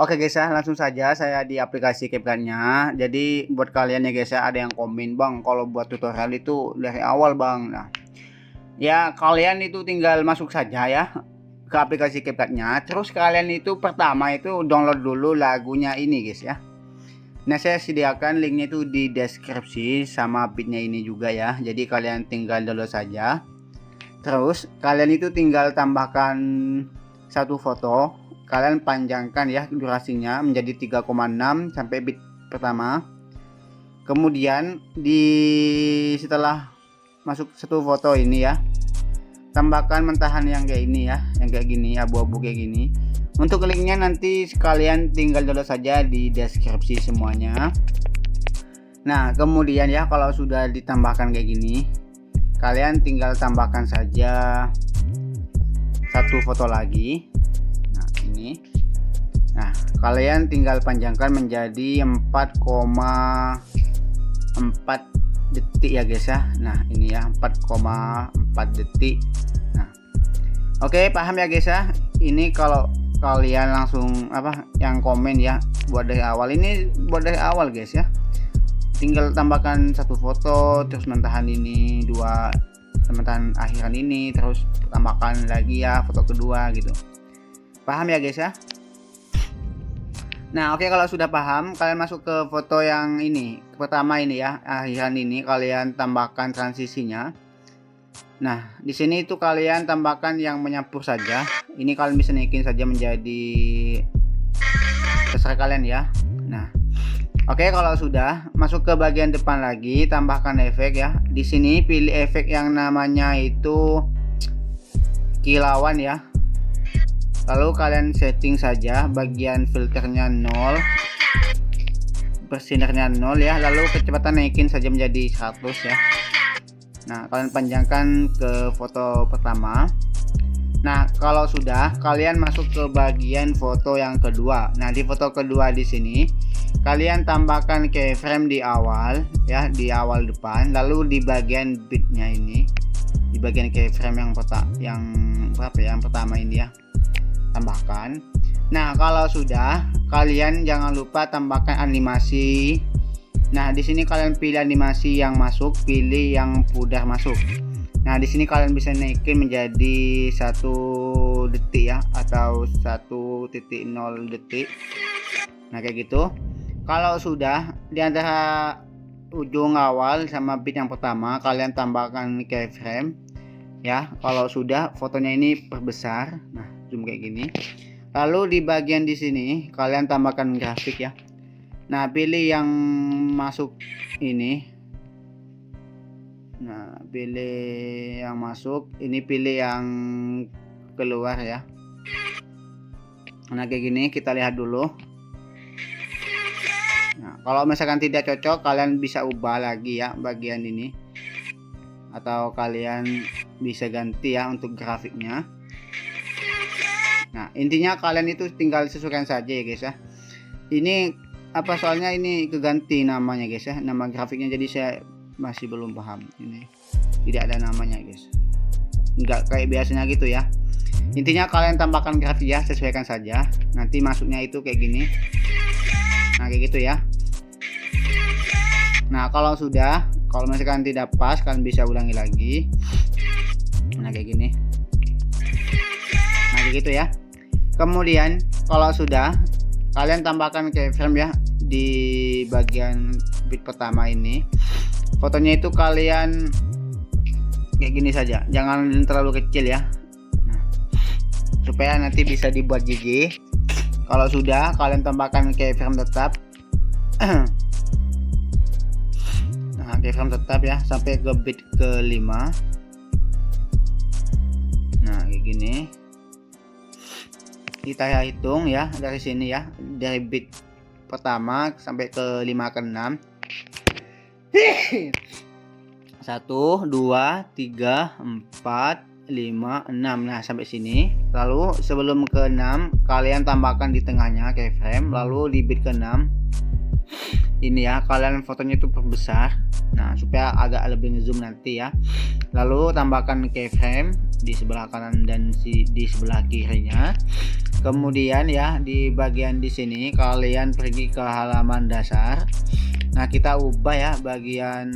Oke guys ya, langsung saja saya di aplikasi CapCut-nya. Jadi buat kalian ya guys ya, ada yang komen, "Bang, kalau buat tutorial itu dari awal, Bang." Nah, ya kalian itu tinggal masuk saja ya ke aplikasi CapCut-nya. Terus kalian itu pertama itu download dulu lagunya ini guys ya. Nah, saya sediakan linknya itu di deskripsi sama bitnya ini juga ya. Jadi kalian tinggal download saja. Terus kalian itu tinggal tambahkan satu foto. Kalian panjangkan ya durasinya menjadi 3,6 sampai bit pertama. Kemudian setelah masuk satu foto ini ya, tambahkan mentahan yang kayak ini ya, yang kayak gini, abu-abu kayak gini. Untuk linknya nanti kalian tinggal download saja di deskripsi semuanya. Nah, kemudian ya kalau sudah ditambahkan kayak gini, kalian tinggal tambahkan saja satu foto lagi. Ini. Nah, kalian tinggal panjangkan menjadi 4,4 detik ya guys ya. Nah, ini ya 4,4 detik. Nah, oke, paham ya guys ya. Ini kalau kalian langsung yang komen ya buat dari awal, ini buat dari awal guys ya. Tinggal tambahkan satu foto, terus mentahan ini dua, mentahan akhiran ini, terus tambahkan lagi ya foto kedua gitu. Paham ya guys ya. Nah, oke, kalau sudah paham, kalian masuk ke foto yang ini pertama ini ya, akhiran ini, kalian tambahkan transisinya. Nah, di sini itu kalian tambahkan yang menyampur saja. Ini kalian bisa naikin saja menjadi terserah kalian ya. Nah, oke, kalau sudah masuk ke bagian depan lagi, tambahkan efek ya. Di sini pilih efek yang namanya itu kilauan ya. Lalu kalian setting saja bagian filternya 0, bersinarnya 0 ya, lalu kecepatan naikin saja menjadi 100 ya. Nah, kalian panjangkan ke foto pertama. Nah, kalau sudah, kalian masuk ke bagian foto yang kedua. Nah, di foto kedua di sini kalian tambahkan keyframe di awal ya, di awal depan, lalu di bagian bitnya ini, di bagian keyframe yang pertama ini ya, tambahkan. Nah, kalau sudah, kalian jangan lupa tambahkan animasi. Nah, di sini kalian pilih animasi yang masuk, pilih yang pudar masuk. Nah, di sini kalian bisa naikin menjadi 1 detik ya, atau 1.0 detik. Nah, kayak gitu. Kalau sudah, di antara ujung awal sama bit yang pertama kalian tambahkan keyframe ya. Kalau sudah, fotonya ini perbesar. Nah, zoom kayak gini. Lalu di bagian di sini kalian tambahkan grafik ya. Nah, pilih yang masuk ini. Nah, pilih yang masuk, ini pilih yang keluar ya. Nah, kayak gini, kita lihat dulu. Nah, kalau misalkan tidak cocok, kalian bisa ubah lagi ya bagian ini, atau kalian bisa ganti ya untuk grafiknya. Nah, intinya kalian itu tinggal sesuaikan saja ya guys ya. Ini soalnya ini keganti namanya guys ya, nama grafiknya, jadi saya masih belum paham. Ini tidak ada namanya guys, nggak kayak biasanya gitu ya. Intinya kalian tambahkan grafik ya, sesuaikan saja, nanti masuknya itu kayak gini. Nah, kayak gitu ya. Nah, kalau sudah, kalau misalkan tidak pas, kalian bisa ulangi lagi. Nah, kayak gini. Nah, kayak gitu ya. Kemudian kalau sudah, kalian tambahkan keyframe ya di bagian bit pertama ini. Fotonya itu kalian kayak gini saja, jangan terlalu kecil ya. Nah, supaya nanti bisa dibuat gigi. Kalau sudah, kalian tambahkan keyframe tetap. Nah, keyframe tetap ya sampai ke bit ke-5. Nah, kayak gini. Kita hitung ya dari sini ya, dari bit pertama sampai ke 5 ke 6. 1 2 3 4 5, 6. Nah, sampai sini. Lalu sebelum ke 6, kalian tambahkan di tengahnya keyframe, lalu di bit ke 6 ini ya, kalian fotonya itu perbesar. Nah, supaya agak lebih ngezoom nanti ya. Lalu tambahkan keyframe di sebelah kanan dan di sebelah kirinya. Kemudian ya, di bagian di sini kalian pergi ke halaman dasar. Nah, kita ubah ya bagian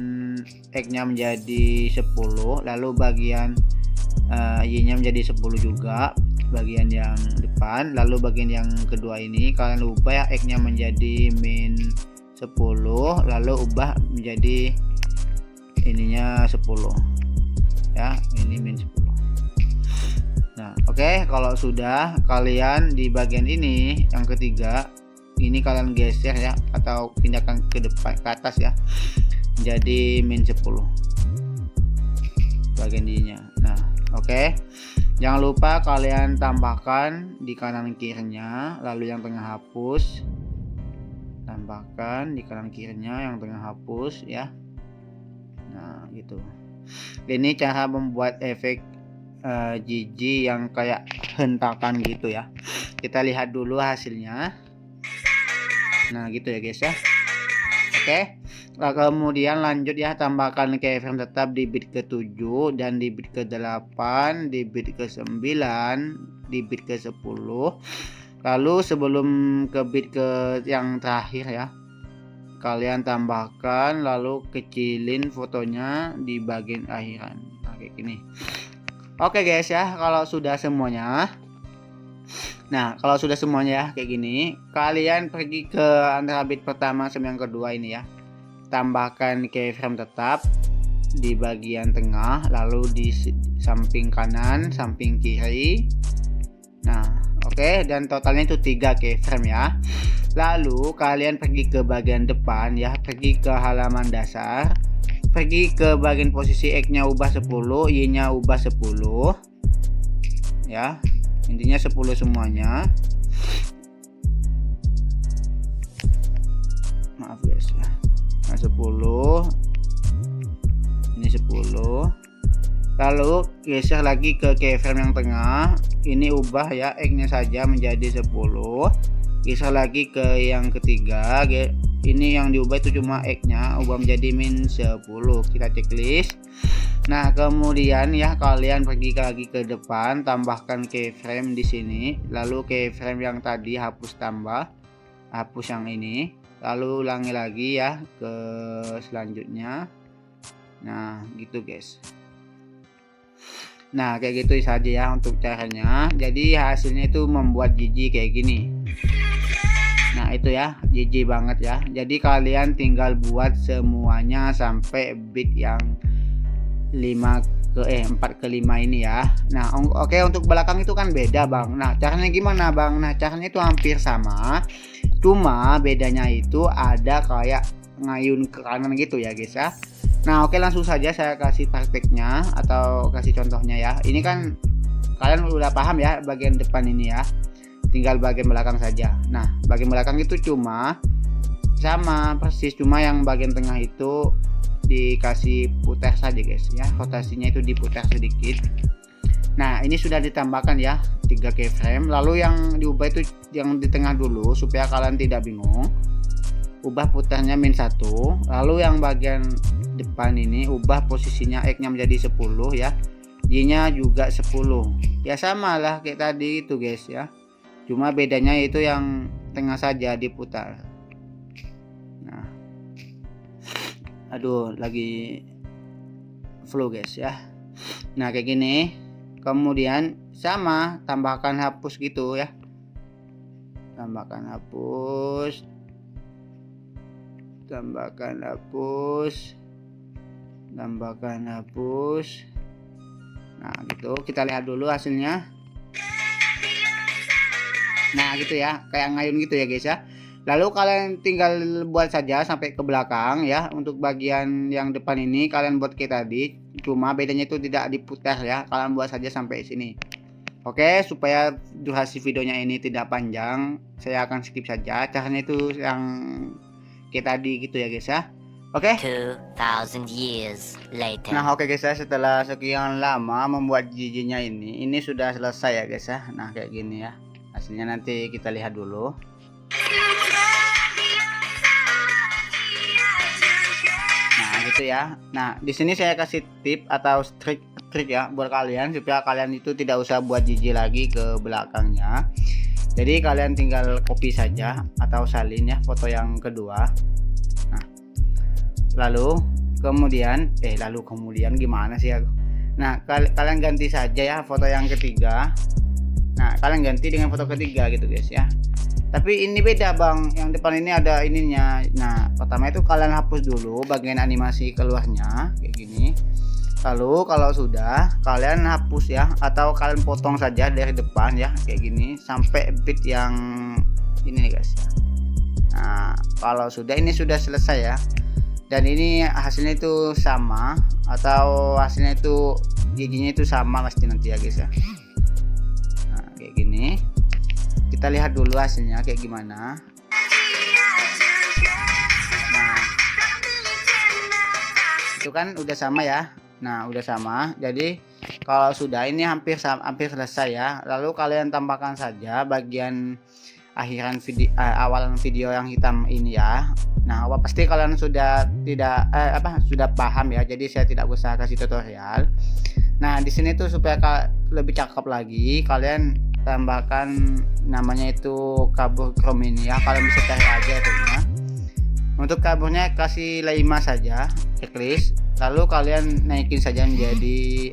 X-nya menjadi 10, lalu bagian Y-nya menjadi 10 juga, bagian yang depan. Lalu bagian yang kedua ini kalian ubah ya, X-nya menjadi min 10, lalu ubah menjadi ininya 10 ya, ini min 10. Nah, oke, kalau sudah, kalian di bagian ini yang ketiga ini kalian geser ya, atau pindahkan ke depan, ke atas ya, jadi min 10 bagian ininya. Nah, oke, jangan lupa kalian tambahkan di kanan kirinya, lalu yang tengah hapus, tambahkan di kanan kirinya, yang tengah hapus ya. Nah, gitu. Ini cara membuat efek GG yang kayak hentakan gitu ya. Kita lihat dulu hasilnya. Nah, gitu ya guys ya. Oke, kemudian lanjut ya, tambahkan keyframe tetap di bit ke 7 dan di bit ke 8, di bit ke 9, di bit ke 10. Lalu sebelum ke bit ke yang terakhir ya, kalian tambahkan, lalu kecilin fotonya di bagian akhiran. Nah, kayak gini. Oke guys ya, kalau sudah semuanya. Nah, kalau sudah semuanya ya kayak gini, kalian pergi ke antara bit pertama sama yang kedua ini ya. Tambahkan keyframe tetap di bagian tengah, lalu di samping kanan, samping kiri. Nah, oke, dan totalnya itu 3 keyframe ya. Lalu kalian pergi ke bagian depan ya, pergi ke halaman dasar. Pergi ke bagian posisi X-nya ubah 10, Y-nya ubah 10. Ya. Intinya 10 semuanya. Maaf guys ya. Nah, 10. Ini 10. Lalu geser lagi ke keyframe yang tengah. Ini ubah ya, X-nya saja menjadi 10. Geser lagi ke yang ketiga. Ini yang diubah itu cuma X-nya, ubah menjadi min 10. Kita checklist. Nah, kemudian ya kalian pergi lagi ke depan, tambahkan keyframe di sini, lalu keyframe yang tadi hapus, tambah, hapus yang ini, lalu ulangi lagi ya ke selanjutnya. Nah, gitu guys. Nah, kayak gitu saja ya untuk caranya. Jadi hasilnya itu membuat GG kayak gini. Nah, itu ya, GG banget ya. Jadi kalian tinggal buat semuanya sampai bit yang 4 ke 5 ini ya. Nah, oke, untuk belakang itu kan beda bang. Nah, caranya gimana bang? Nah, caranya itu hampir sama, cuma bedanya itu ada kayak ngayun ke kanan gitu ya guys ya. Nah, oke, langsung saja saya kasih prakteknya atau kasih contohnya ya. Ini kan kalian udah paham ya bagian depan ini ya, tinggal bagian belakang saja. Nah, bagian belakang itu cuma sama persis, cuma yang bagian tengah itu dikasih putar saja guys ya, rotasinya itu diputar sedikit. Nah, ini sudah ditambahkan ya 3 keyframe. Lalu yang diubah itu yang di tengah dulu supaya kalian tidak bingung. Ubah putarnya min 1, lalu yang bagian depan ini ubah posisinya X nya menjadi 10 ya, Y nya juga 10 ya, sama lah kayak tadi itu guys ya, cuma bedanya itu yang tengah saja diputar. Nah, aduh lagi flow guys ya. Nah, kayak gini. Kemudian sama, tambahkan hapus gitu ya, tambahkan hapus, tambahkan hapus, tambahkan hapus. Nah, gitu, kita lihat dulu hasilnya. Nah, gitu ya, kayak ngayun gitu ya guys ya. Lalu kalian tinggal buat saja sampai ke belakang ya. Untuk bagian yang depan ini kalian buat kayak tadi, cuma bedanya itu tidak diputar ya. Kalian buat saja sampai sini. Oke, supaya durasi videonya ini tidak panjang, saya akan skip saja. Caranya itu yang kayak tadi gitu ya guys ya. Oke. 2000 years later. Nah, oke guys ya, setelah sekian lama membuat jijinya ini sudah selesai ya guys ya. Nah, kayak gini ya. Hasilnya nanti kita lihat dulu. Nah, gitu ya. Nah, di sini saya kasih tip atau trik ya buat kalian supaya kalian itu tidak usah buat jiji lagi ke belakangnya. Jadi kalian tinggal copy saja atau salin ya foto yang kedua. Nah, lalu kemudian gimana sih aku? Nah, kalian ganti saja ya foto yang ketiga. Nah, kalian ganti dengan foto ketiga gitu guys ya. Tapi ini beda bang, yang depan ini ada ininya. Nah, pertama itu kalian hapus dulu bagian animasi keluarnya kayak gini. Lalu kalau sudah, kalian hapus ya, atau kalian potong saja dari depan ya kayak gini sampai bit yang ini nih guys ya. Nah, kalau sudah, ini sudah selesai ya. Dan ini hasilnya itu sama, atau hasilnya itu giginya itu sama pasti nanti ya guys ya. Nah, kayak gini. Kita lihat dulu hasilnya kayak gimana. Nah, itu kan udah sama ya. Nah, udah sama. Jadi kalau sudah, ini hampir selesai ya. Lalu kalian tambahkan saja bagian akhiran video, awalan video yang hitam ini ya. Nah, pasti kalian sudah sudah paham ya. Jadi saya tidak usah kasih tutorial. Nah, di sini tuh supaya lebih cakep lagi, kalian tambahkan namanya itu kabur chrome ini ya. Kalian bisa cari aja efeknya. Untuk kaburnya kasih 5 saja, checklist. Lalu kalian naikin saja menjadi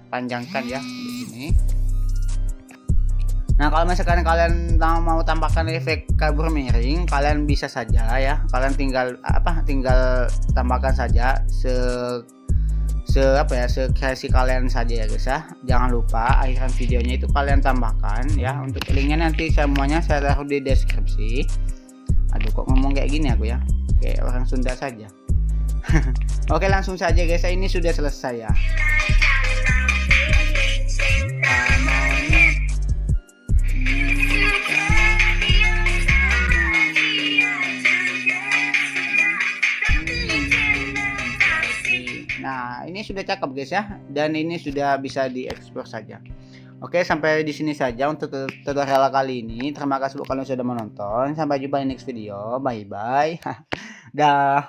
panjangkan ya begini. Nah, kalau misalkan kalian mau tambahkan efek kabur miring, kalian bisa saja ya. Kalian tinggal tambahkan saja sekreasi kalian saja ya guys ya. Jangan lupa akhiran videonya itu kalian tambahkan ya. Untuk linknya nanti semuanya saya taruh di deskripsi. Aduh, kok ngomong kayak gini aku ya, kayak orang Sunda saja. Oke, langsung saja guys, ini sudah selesai ya. Nah, ini sudah cakep guys ya, dan ini sudah bisa diekspor saja. Oke, sampai di sini saja untuk tutorial kali ini. Terima kasih buat kalian sudah menonton. Sampai jumpa di next video. Bye bye. Dah.